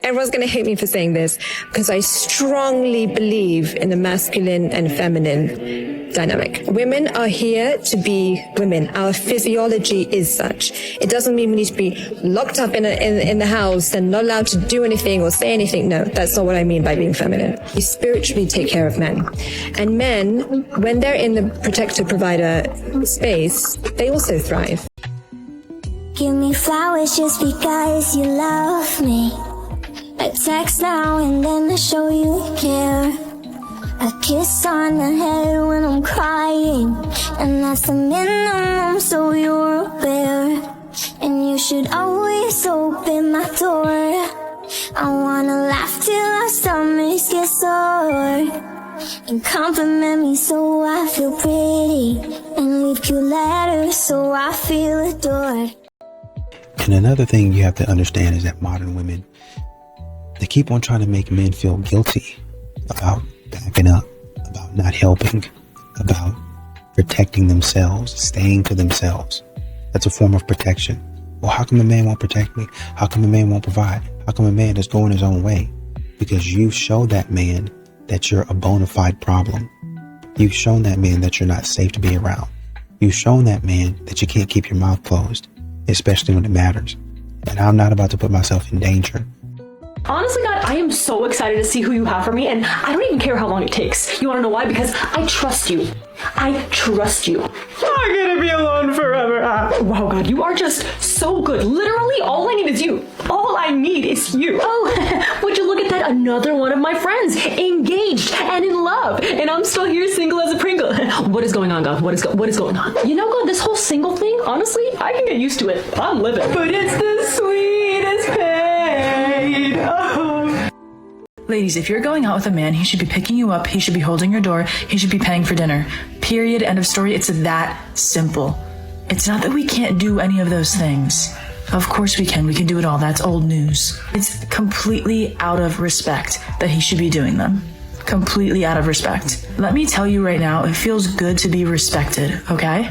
Everyone's going to hate me for saying this because I strongly believe in the masculine and feminine dynamic. Women are here to be women. Our physiology is such. It doesn't mean we need to be locked up in the house and not allowed to do anything or say anything. No, that's not what I mean by being feminine. You spiritually take care of men. And men, when they're in the protector provider space, they also thrive. Give me flowers just because you love me. A text now and then to show you care. A kiss on the head when I'm crying, and that's the minimum, so you're aware. And you should always open my door. I wanna laugh till our stomachs get sore, and compliment me so I feel pretty, and leave cute letters so I feel adored. And another thing you have to understand is that modern women, they keep on trying to make men feel guilty about backing up, about not helping, about protecting themselves, staying to themselves. That's a form of protection. Well, how come a man won't protect me? How come a man won't provide? How come a man is going his own way? Because you've shown that man that you're a bona fide problem. You've shown that man that you're not safe to be around. You've shown that man that you can't keep your mouth closed, especially when it matters. And I'm not about to put myself in danger. Honestly, God, I am so excited to see who you have for me, and I don't even care how long it takes. You want to know why? Because I trust you. I trust you. I'm gonna be alone forever. Wow, God, you are just so good. Literally, all I need is you. All I need is you. Oh, would you look at that? Another one of my friends, engaged and in love, and I'm still here single as a Pringle. What is going on, God? What is going on? You know, God, this whole single thing, honestly, I can get used to it. I'm living. But it's the sweetest pain. Oh. Ladies, if you're going out with a man, he should be picking you up, he should be holding your door, he should be paying for dinner. Period. End of story. It's that simple. It's not that we can't do any of those things. Of course we can. We can do it all. That's old news. It's completely out of respect that he should be doing them. Completely out of respect. Let me tell you right now, it feels good to be respected, okay?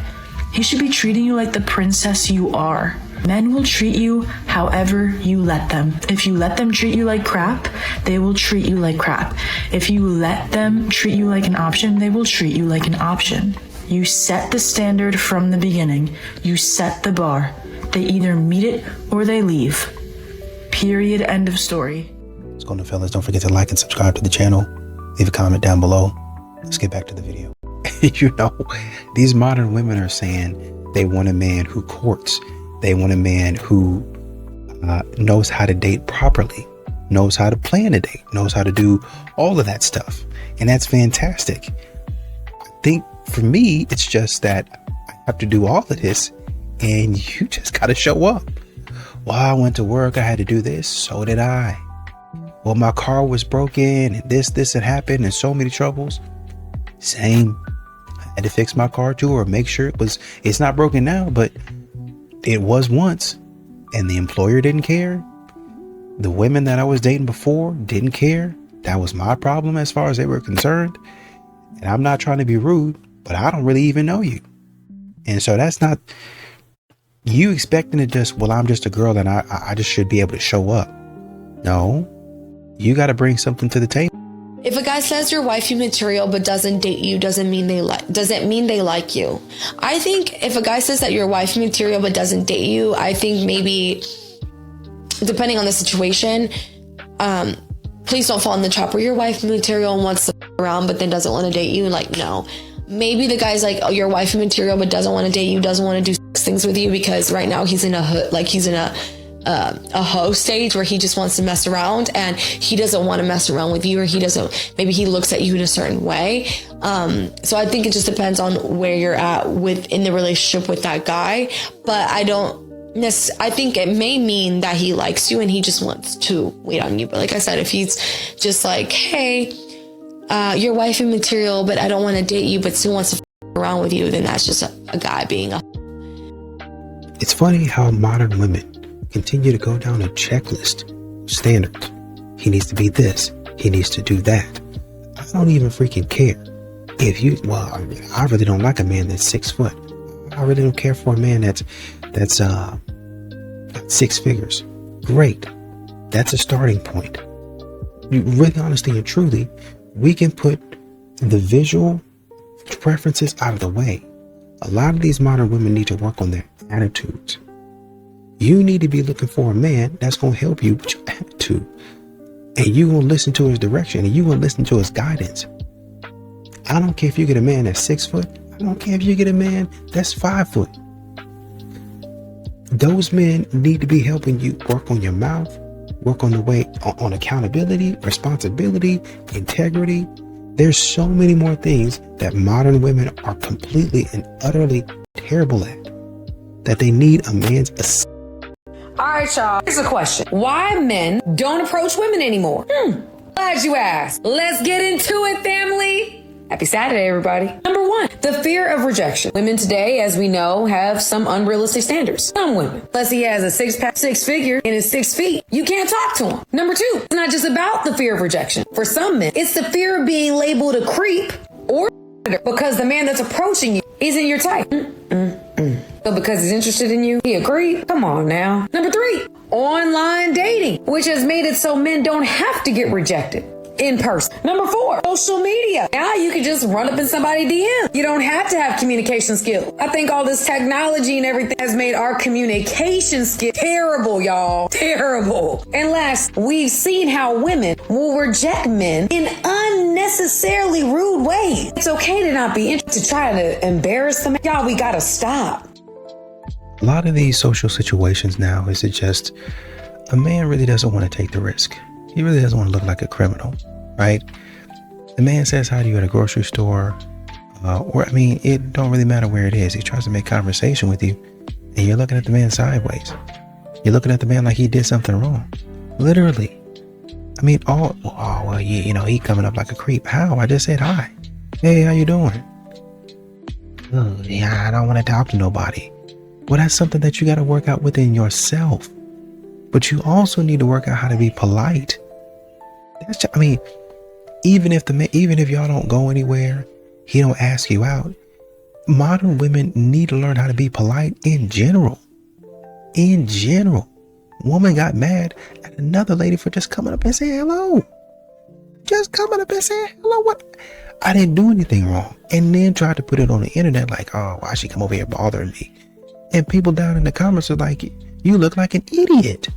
He should be treating you like the princess you are. Men will treat you however you let them. If you let them treat you like crap, they will treat you like crap. If you let them treat you like an option, they will treat you like an option. You set the standard from the beginning. You set the bar. They either meet it or they leave. Period. End of story. What's going on, fellas? Don't forget to like and subscribe to the channel. Leave a comment down below. Let's get back to the video. You know, these modern women are saying they want a man who courts. They want a man who knows how to date properly, knows how to plan a date, knows how to do all of that stuff. And that's fantastic. I think for me, it's just that I have to do all of this and you just got to show up. Well, I went to work. I had to do this. So did I. Well, my car was broken and this had happened and so many troubles. Same. I had to fix my car too, or make sure it's not broken now, but it was once, and the employer didn't care. The women that I was dating before didn't care. That was my problem as far as they were concerned. And I'm not trying to be rude, but I don't really even know you. And so that's not you expecting to just, well, I'm just a girl and I just should be able to show up. No, you got to bring something to the table. If a guy says you're wifey material but doesn't date you, doesn't mean they like you. I think if a guy says that you're wifey material but doesn't date you, I think maybe, depending on the situation, please don't fall in the trap where you're wifey material and wants to around but then doesn't want to date you. Like, no. Maybe the guy's like, oh, you're wifey material but doesn't want to date you, doesn't want to do things with you because right now he's in a hoe stage where he just wants to mess around and he doesn't want to mess around with you, or maybe he looks at you in a certain way. So I think it just depends on where you're at in the relationship with that guy. But I think it may mean that he likes you and he just wants to wait on you. But like I said, if he's just like, hey, you're wifey material, but I don't want to date you, but still wants to around with you, then that's just a guy being a. It's funny how modern women continue to go down a checklist standards. He needs to be this. He needs to do that. I don't even freaking care. I really don't like a man that's 6 foot. I really don't care for a man that's 6 figures. Great. That's a starting point. You really, honestly and truly, we can put the visual preferences out of the way. A lot of these modern women need to work on their attitudes. You need to be looking for a man that's going to help you with your attitude. And you're going to listen to his direction, and you're going to listen to his guidance. I don't care if you get a man that's 6 foot. I don't care if you get a man that's 5 foot. Those men need to be helping you work on your mouth, work on the way, on accountability, responsibility, integrity. There's so many more things that modern women are completely and utterly terrible at, that they need a man's assistance. All right, y'all. Here's a question. Why men don't approach women anymore? Glad you asked. Let's get into it, family. Happy Saturday, everybody. Number one, the fear of rejection. Women today, as we know, have some unrealistic standards. Some women. Unless he has a six-pack, 6 figure, and is 6 feet, you can't talk to him. Number two, it's not just about the fear of rejection. For some men, it's the fear of being labeled a creep or because the man that's approaching you isn't your type. So because he's interested in you, he a creep? Come on now. Number three, online dating, which has made it so men don't have to get rejected in person. Number four, social media. Now you can just run up in somebody's DM. You don't have to have communication skills. I think all this technology and everything has made our communication skills terrible, y'all. Terrible. And last, we've seen how women will reject men in unnecessarily rude ways. It's okay to not be interested, to try to embarrass them. Y'all, we gotta stop. A lot of these social situations now is it just a man really doesn't want to take the risk. He really doesn't want to look like a criminal, right? The man says hi to you at a grocery store, it don't really matter where it is. He tries to make conversation with you, and you're looking at the man sideways. You're looking at the man like he did something wrong. Literally. He coming up like a creep. How? I just said hi. Hey, how you doing? Oh, yeah, I don't want to talk to nobody. Well, that's something that you got to work out within yourself. But you also need to work out how to be polite. Even if y'all don't go anywhere, he don't ask you out. Modern women need to learn how to be polite in general. In general. Woman got mad at another lady for just coming up and saying hello. Just coming up and saying hello. What? I didn't do anything wrong. And then tried to put it on the internet like, oh, why she come over here bothering me? And people down in the comments are like, you look like an idiot.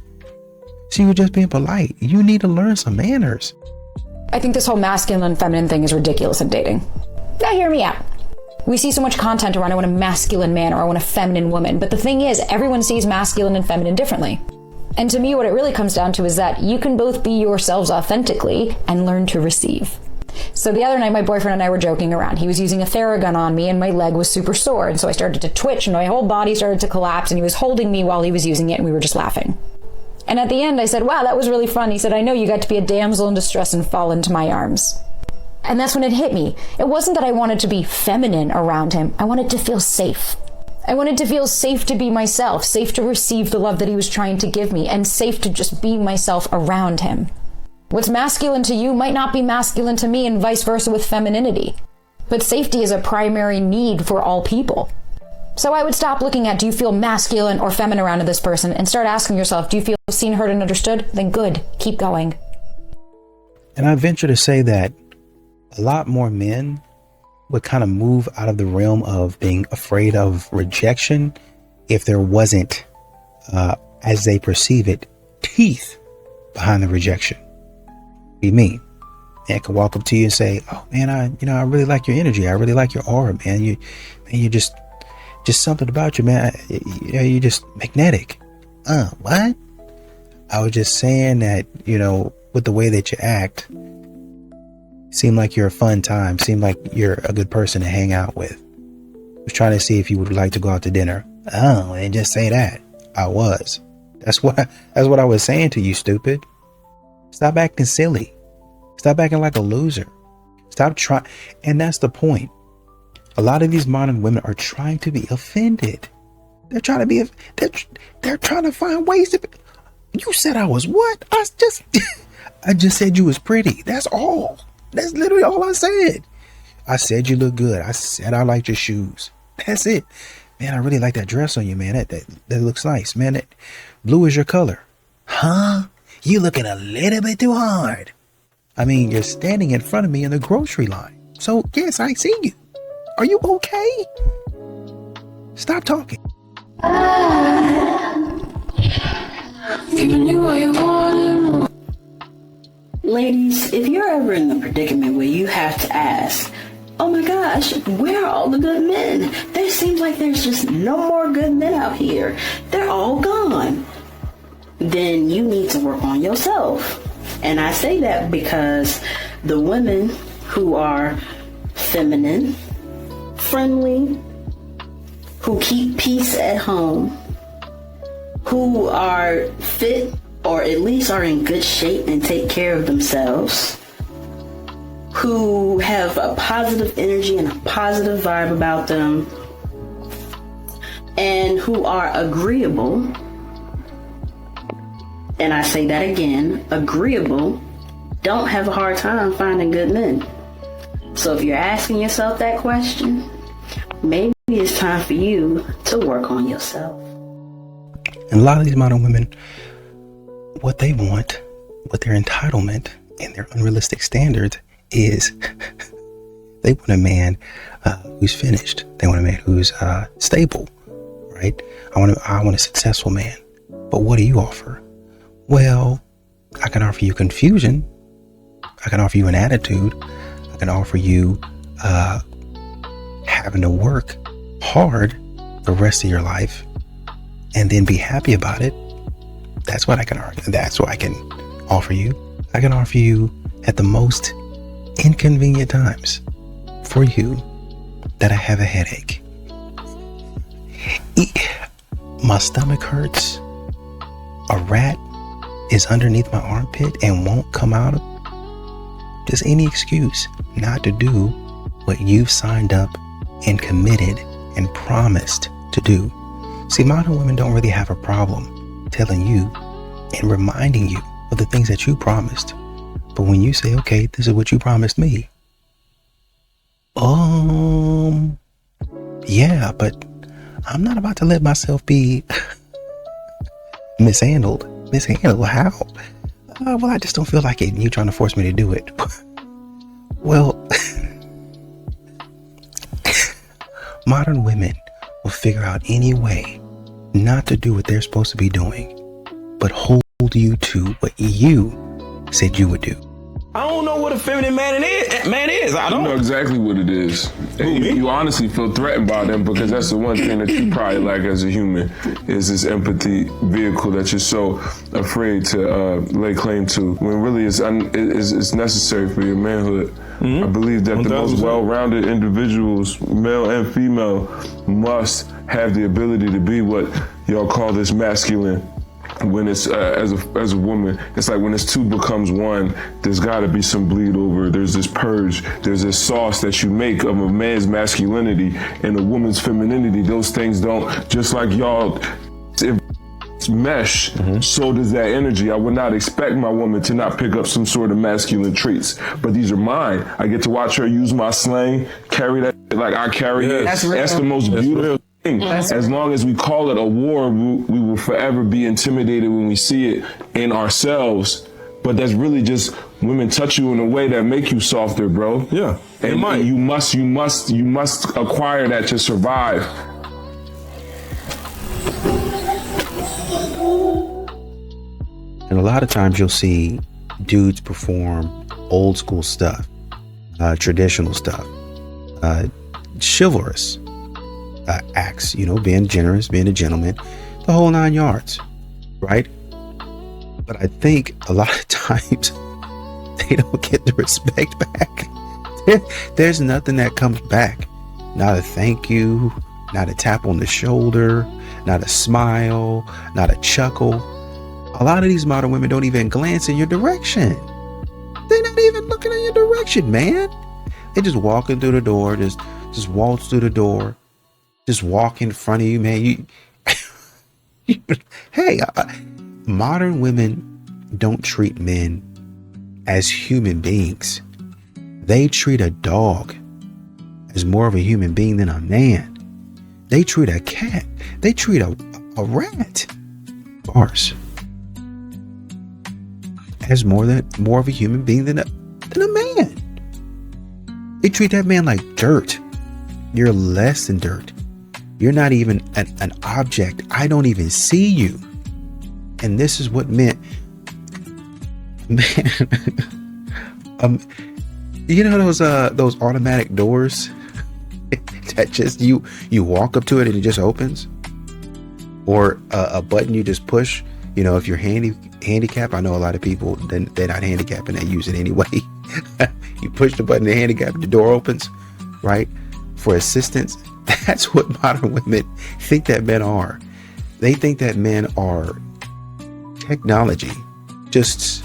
She was just being polite. You need to learn some manners. I think this whole masculine and feminine thing is ridiculous in dating. Now hear me out. We see so much content around I want a masculine man or I want a feminine woman. But the thing is, everyone sees masculine and feminine differently. And to me, what it really comes down to is that you can both be yourselves authentically and learn to receive. So the other night, my boyfriend and I were joking around. He was using a Theragun on me and my leg was super sore. And so I started to twitch and my whole body started to collapse and he was holding me while he was using it and we were just laughing. And at the end, I said, wow, that was really fun. He said, I know you got to be a damsel in distress and fall into my arms. And that's when it hit me. It wasn't that I wanted to be feminine around him. I wanted to feel safe. I wanted to feel safe to be myself, safe to receive the love that he was trying to give me, and safe to just be myself around him. What's masculine to you might not be masculine to me, and vice versa with femininity. But safety is a primary need for all people. So I would stop looking at, do you feel masculine or feminine around this person, and start asking yourself, do you feel seen, heard, and understood? Then good, keep going. And I venture to say that a lot more men would kind of move out of the realm of being afraid of rejection if there wasn't, as they perceive it, teeth behind the rejection. Be me. Man could walk up to you and say, oh man, I really like your energy. I really like your aura, man. You just something about you, man. You're just magnetic. What? I was just saying that, with the way that you act, seem like you're a fun time. Seem like you're a good person to hang out with. I was trying to see if you would like to go out to dinner. Oh, and just say that. I was. That's what I was saying to you, stupid. Stop acting silly. Stop acting like a loser. Stop trying. And that's the point. A lot of these modern women are trying to be offended. They're trying to be. They're trying to find ways to. You said I was what? I just said you was pretty. That's all. That's literally all I said. I said you look good. I said I liked your shoes. That's it. Man, I really like that dress on you, man. That looks nice, man. That blue is your color. Huh? You looking a little bit too hard. I mean, you're standing in front of me in the grocery line. So, yes, I see you. Are you okay? Stop talking. Giving you what you want. Ladies, if you're ever in the predicament where you have to ask, oh my gosh, where are all the good men? There seems like there's just no more good men out here. They're all gone. Then you need to work on yourself. And I say that because the women who are feminine, friendly, who keep peace at home, who are fit or at least are in good shape and take care of themselves, who have a positive energy and a positive vibe about them, and who are agreeable, and I say that again, agreeable, don't have a hard time finding good men. So if you're asking yourself that question, maybe it's time for you to work on yourself. And a lot of these modern women, what they want, what their entitlement and their unrealistic standards is, they want a man who's finished. They want a man who's stable, right? I want a successful man. But what do you offer? Well, I can offer you confusion. I can offer you an attitude. I can offer you having to work hard the rest of your life and then be happy about it. That's what I can argue. That's what I can offer you. I can offer you at the most inconvenient times for you that I have a headache. My stomach hurts. A rat is underneath my armpit and won't come out. Just any excuse not to do what you've signed up and committed and promised to do. See, modern women don't really have a problem telling you and reminding you of the things that you promised. But when you say, okay, this is what you promised me. Yeah, but I'm not about to let myself be mishandled. Mishandled? How? Well, I just don't feel like it, and you trying to force me to do it. Well, modern women will figure out any way not to do what they're supposed to be doing, but hold you to what you said you would do. I don't know what a feminine man is. I don't know exactly what it is. You honestly feel threatened by them because that's the one thing that you probably lack as a human is this empathy vehicle that you're so afraid to lay claim to when really it's necessary for your manhood. Mm-hmm. I believe that the most well-rounded individuals, male and female, must have the ability to be what y'all call this masculine. When it's as a woman, it's like when this two becomes one, there's got to be some bleed over. There's this purge. There's this sauce that you make of a man's masculinity and a woman's femininity. Those things don't, just like y'all, it's mesh. Mm-hmm. So does that energy. I would not expect my woman to not pick up some sort of masculine traits, but these are mine. I get to watch her use my slang, carry that like I carry it. That's the most beautiful. As long as we call it a war, we will forever be intimidated when we see it in ourselves. But that's really just women touch you in a way that make you softer, bro. Yeah, and you must acquire that to survive. And a lot of times you'll see dudes perform old school stuff, traditional stuff, chivalrous acts, being generous, being a gentleman, the whole 9 yards, right? But I think a lot of times they don't get the respect back. There's nothing that comes back. Not a thank you, not a tap on the shoulder, not a smile, not a chuckle. A lot of these modern women don't even glance in your direction. They're not even looking in your direction, man. They just walking through the door, just waltz through the door. Just walk in front of you, man. Hey, modern women don't treat men as human beings. They treat a dog as more of a human being than a man. They treat a cat. They treat a rat. Bars. as more of a human being than a man. They treat that man like dirt. You're less than dirt. You're not even an object. I don't even see you. And this is what meant, man. You know those automatic doors that just you walk up to it and it just opens, or a button you just push. You know, if you're handicapped, I know a lot of people they're not handicapped and they use it anyway. You push the button, the handicap, the door opens, right? For assistance. That's what modern women think that men are. They think that men are technology, just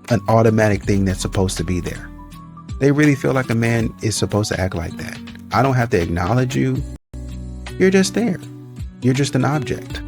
an automatic thing that's supposed to be there. They really feel like a man is supposed to act like that. I don't have to acknowledge you. You're just there. You're just an object.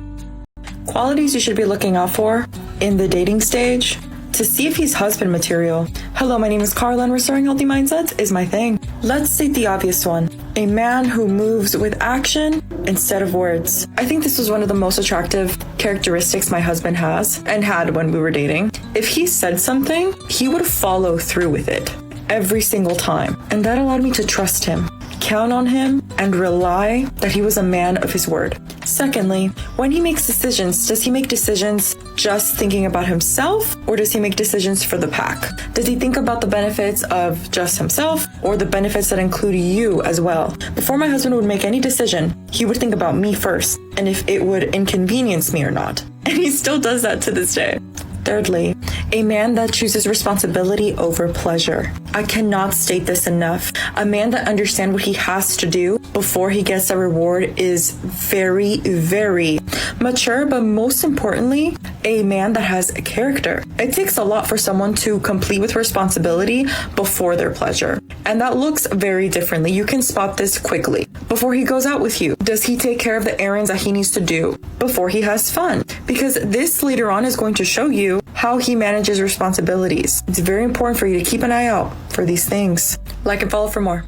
Qualities you should be looking out for in the dating stage to see if he's husband material. Hello, my name is Carla and restoring healthy mindsets is my thing. Let's state the obvious one. A man who moves with action instead of words. I think this was one of the most attractive characteristics my husband has and had when we were dating. If he said something, he would follow through with it every single time. And that allowed me to trust him, count on him, and rely that he was a man of his word. Secondly, when he makes decisions, does he make decisions just thinking about himself, or does he make decisions for the pack? Does he think about the benefits of just himself or the benefits that include you as well? Before my husband would make any decision, he would think about me first and if it would inconvenience me or not. And he still does that to this day. Thirdly, a man that chooses responsibility over pleasure. I cannot state this enough. A man that understands what he has to do before he gets a reward is very, very mature, but most importantly, a man that has a character. It takes a lot for someone to complete with responsibility before their pleasure. And that looks very differently. You can spot this quickly. Before he goes out with you, does he take care of the errands that he needs to do before he has fun? Because this later on is going to show you how he manages responsibilities. It's very important for you to keep an eye out for these things. Like and follow for more.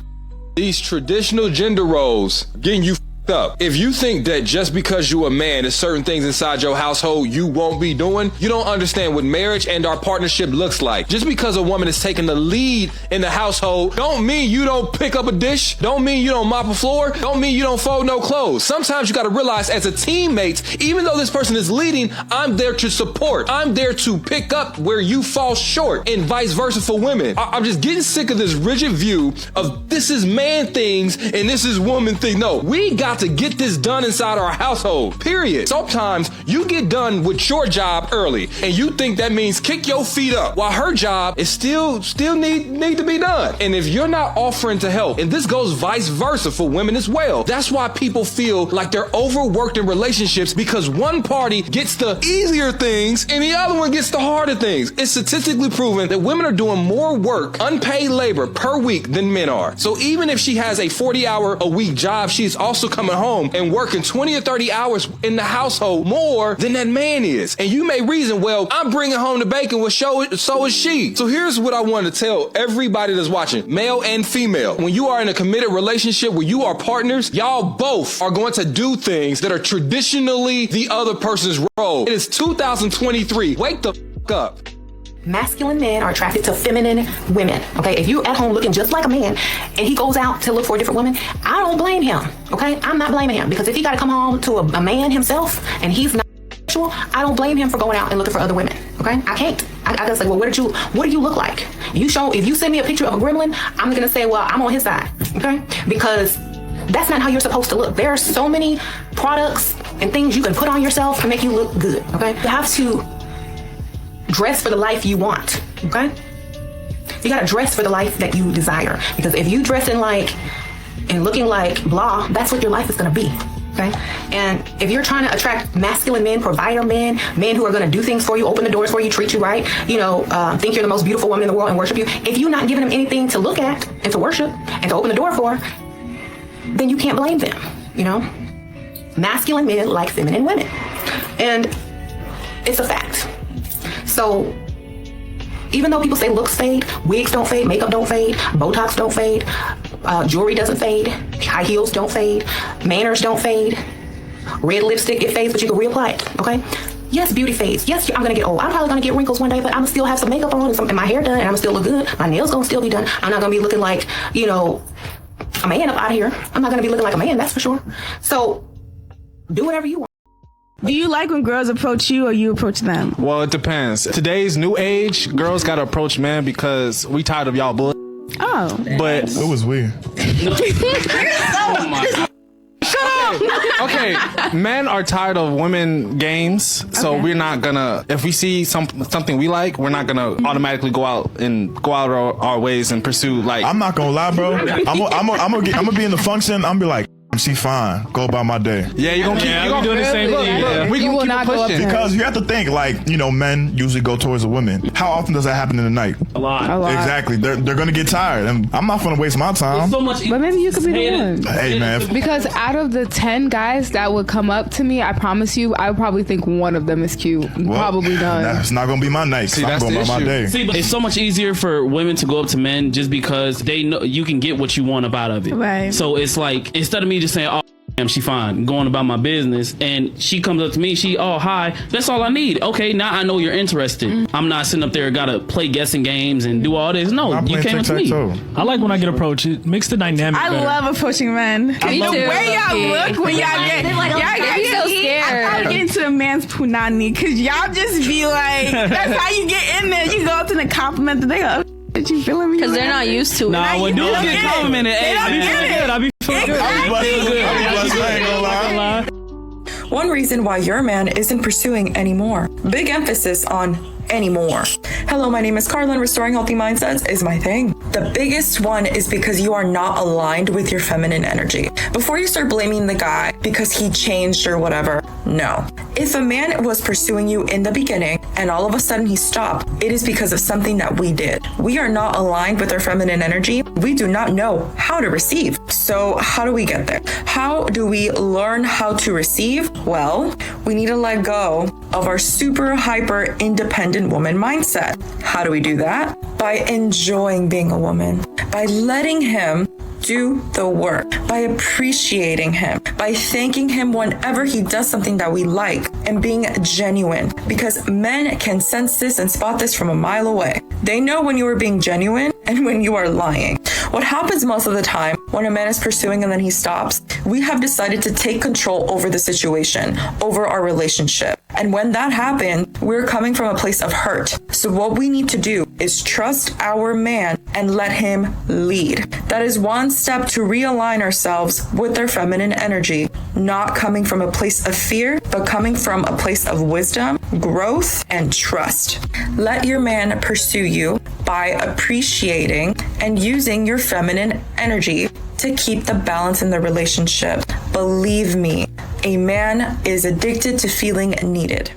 These traditional gender roles getting you up. If you think that just because you a man, there's certain things inside your household you won't be doing, you don't understand what marriage and our partnership looks like. Just because a woman is taking the lead in the household don't mean you don't pick up a dish, don't mean you don't mop a floor, don't mean you don't fold no clothes. Sometimes you got to realize as a teammate, even though this person is leading, I'm there to support. I'm there to pick up where you fall short, and vice versa for women. I'm just getting sick of this rigid view of this is man things and this is woman thing. No, we got to get this done inside our household, period. Sometimes you get done with your job early and you think that means kick your feet up while her job is still need to be done. And if you're not offering to help, and this goes vice versa for women as well, that's why people feel like they're overworked in relationships, because one party gets the easier things and the other one gets the harder things. It's statistically proven that women are doing more work, unpaid labor per week than men are. So even if she has a 40-hour-a-week job, she's also coming home and working 20 or 30 hours in the household more than that man is. And you may reason, well, I'm bringing home the bacon, well, so is she. So here's what I want to tell everybody that's watching, male and female. When you are in a committed relationship where you are partners, y'all both are going to do things that are traditionally the other person's role. It is 2023. Wake the f*** up. Masculine men are attracted to feminine women. Okay, if you're at home looking just like a man and he goes out to look for a different woman, I don't blame him. Okay, I'm not blaming him, because if he got to come home to a man himself and he's not sexual, I don't blame him for going out and looking for other women. Okay, I can't. I gotta say, well, what do you look like? If you send me a picture of a gremlin, I'm gonna say, well, I'm on his side. Okay, because that's not how you're supposed to look. There are so many products and things you can put on yourself to make you look good. Okay, you have to dress for the life you want, okay? You gotta dress for the life that you desire, because if you dressing like and looking like blah, that's what your life is gonna be, okay? And if you're trying to attract masculine men, provider men who are gonna do things for you, open the doors for you, treat you right, think you're the most beautiful woman in the world and worship you, if you're not giving them anything to look at and to worship and to open the door for, then you can't blame them, Masculine men like feminine women. And it's a fact. So even though people say looks fade, wigs don't fade, makeup don't fade, Botox don't fade, jewelry doesn't fade, high heels don't fade, manners don't fade, red lipstick, it fades, but you can reapply it, okay? Yes, beauty phase. Yes, I'm gonna get old. I'm probably gonna get wrinkles one day, but I'm gonna still have some makeup on and my hair done, and I'm gonna still look good. My nails gonna still be done. I'm not gonna be looking like, you know, a man up out of here. I'm not gonna be looking like a man, that's for sure. So do whatever you want. Do you like when girls approach you or you approach them? Well, it depends. Today's new age, girls gotta approach men because we tired of y'all bull. Oh. But it was weird. Oh my. Okay, men are tired of women games, so we're not gonna. If we see something we like, we're not gonna automatically go out our ways and pursue. Like, I'm not gonna lie, bro. I'm gonna be in the function. I'm gonna be like, she fine. Go about my day. Yeah, you're gonna keep doing the same thing. We will keep not go up pushing. Because you have to think, like, you know, men usually go towards a woman. How often does that happen in the night? A lot. Exactly. They're gonna get tired, and I'm not gonna waste my time. So much. But maybe you could be the one. Hey, man. Because out of the 10 guys that would come up to me, I promise you, I would probably think one of them is cute. Probably done. That's not gonna be my night. I'm going about my day. See, but it's so much easier for women to go up to men just because they know you can get what you want up out of it. Right. So it's like, instead of me just saying, oh, damn, she fine, going about my business, and she comes up to me, oh, hi, that's all I need. Okay, now I know you're interested. I'm not sitting up there, gotta play guessing games and do all this. No, you came up to me. I like when I get approached. It makes the dynamic I better. love approaching men. Me too. The way y'all look when y'all get, so scared. I get into a man's punani because y'all just be like, that's how you get in there. You go up to the compliment, they go, did you feeling me? Because they're not used to it. Nah, when dudes get complimented, hey, I be feeling good. I be feeling good. I ain't gonna lie. One reason why your man isn't pursuing anymore. Big emphasis on anymore. Hello, my name is Carlin. Restoring healthy mindsets is my thing. The biggest one is because you are not aligned with your feminine energy. Before you start blaming the guy because he changed or whatever, no. If a man was pursuing you in the beginning and all of a sudden he stopped, it is because of something that we did. We are not aligned with our feminine energy. We do not know how to receive. So how do we get there? How do we learn how to receive? Well, we need to let go of our super hyper independent woman mindset. How do we do that? By enjoying being a woman, by letting him do the work, by appreciating him, by thanking him whenever he does something that we like, and being genuine, because men can sense this and spot this from a mile away. They know when you are being genuine and when you are lying. What happens most of the time when a man is pursuing and then he stops, we have decided to take control over the situation, over our relationship. And when that happened, we're coming from a place of hurt. So what we need to do is trust our man and let him lead. That is one step to realign ourselves with our feminine energy, not coming from a place of fear, but coming from a place of wisdom, growth, and trust. Let your man pursue you by appreciating and using your feminine energy to keep the balance in the relationship. Believe me, a man is addicted to feeling needed.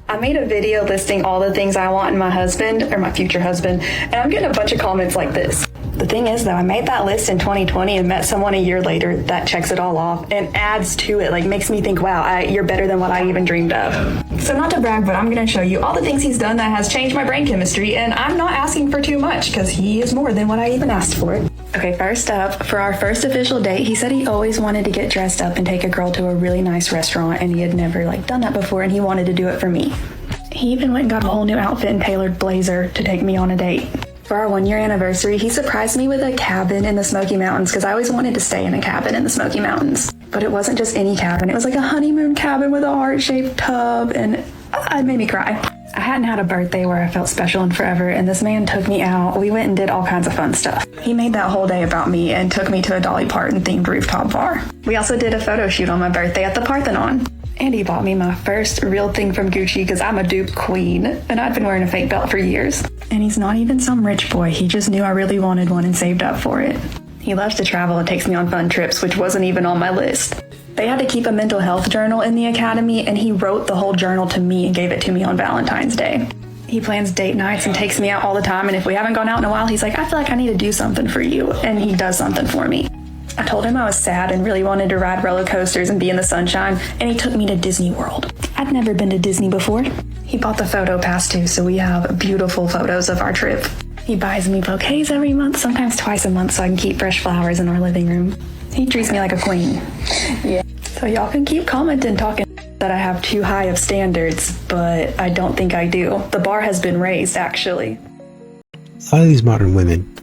I made a video listing all the things I want in my husband or my future husband, and I'm getting a bunch of comments like this. The thing is, though, I made that list in 2020 and met someone a year later that checks it all off and adds to it, like makes me think, wow, you're better than what I even dreamed of. So not to brag, but I'm going to show you all the things he's done that has changed my brain chemistry, and I'm not asking for too much because he is more than what I even asked for. Okay, first up, for our first official date, he said he always wanted to get dressed up and take a girl to a really nice restaurant, and he had never done that before, and he wanted to do it for me. He even went and got a whole new outfit and tailored blazer to take me on a date. For our 1-year anniversary, he surprised me with a cabin in the Smoky Mountains because I always wanted to stay in a cabin in the Smoky Mountains. But it wasn't just any cabin. It was like a honeymoon cabin with a heart-shaped tub, and it made me cry. I hadn't had a birthday where I felt special in forever, and this man took me out. We went and did all kinds of fun stuff. He made that whole day about me and took me to a Dolly Parton themed rooftop bar. We also did a photo shoot on my birthday at the Parthenon. And he bought me my first real thing from Gucci because I'm a dupe queen, and I'd been wearing a fake belt for years. And he's not even some rich boy. He just knew I really wanted one and saved up for it. He loves to travel and takes me on fun trips, which wasn't even on my list. They had to keep a mental health journal in the academy, and he wrote the whole journal to me and gave it to me on Valentine's Day. He plans date nights and takes me out all the time, and if we haven't gone out in a while, he's like, I feel like I need to do something for you, and he does something for me. I told him I was sad and really wanted to ride roller coasters and be in the sunshine, and he took me to Disney World. I'd never been to Disney before. He bought the photo pass too, so we have beautiful photos of our trip. He buys me bouquets every month, sometimes twice a month, so I can keep fresh flowers in our living room. He treats me like a queen. Yeah. So y'all can keep commenting, talking. that I have too high of standards, but I don't think I do. The bar has been raised, actually. A lot of these modern women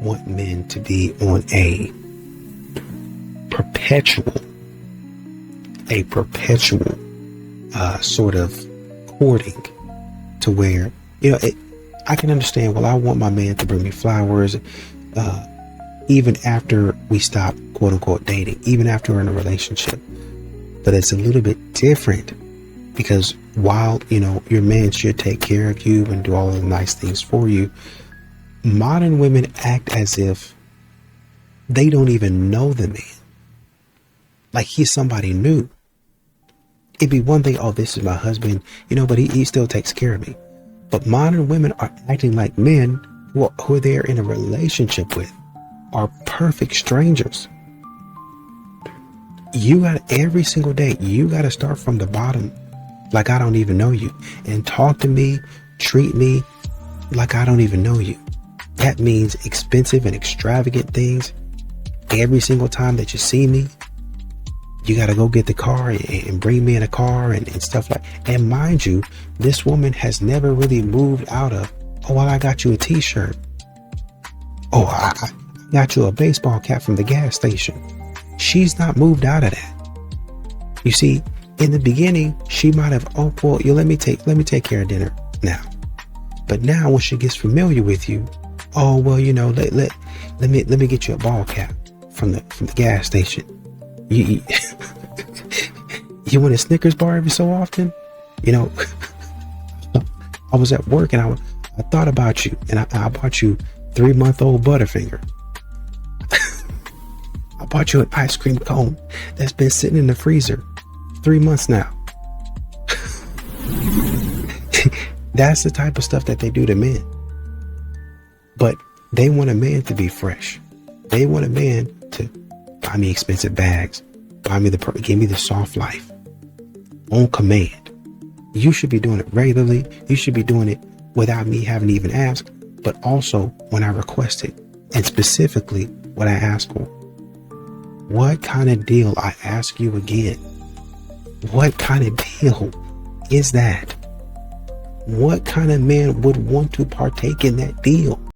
want men to be on a perpetual sort of courting, to where, you know, I can understand, well, I want my man to bring me flowers, even after we stop, quote unquote, dating, even after we're in a relationship. But it's a little bit different, because while, you know, your man should take care of you and do all of the nice things for you, modern women act as if they don't even know the man. Like he's somebody new. It'd be one thing, oh, this is my husband, you know, but he still takes care of me. But modern women are acting like men who they're in a relationship with are perfect strangers. You got, every single day, you got to start from the bottom, like I don't even know you, and talk to me, treat me like I don't even know you. That means expensive and extravagant things every single time that you see me. You got to go get the car and bring me in a car and stuff like. And mind you, this woman has never really moved out of, oh, well, I got you a t-shirt. Oh, I got you a baseball cap from the gas station. She's not moved out of that. You see, in the beginning, she might have, oh, well, you let me take care of dinner now. But now when she gets familiar with you, oh, well, you know, let me get you a ball cap from the gas station. You want a Snickers bar every so often? You know, I was at work and I thought about you, and I bought you 3-month-old Butterfinger. I bought you an ice cream cone that's been sitting in the freezer 3 months now. That's the type of stuff that they do to men. But they want a man to be fresh. They want a man to buy me expensive bags, give me the soft life on command. You should be doing it regularly. You should be doing it without me having to even ask, but also when I request it, and specifically what I ask for. What kind of deal, I ask you again, what kind of deal is that? What kind of man would want to partake in that deal?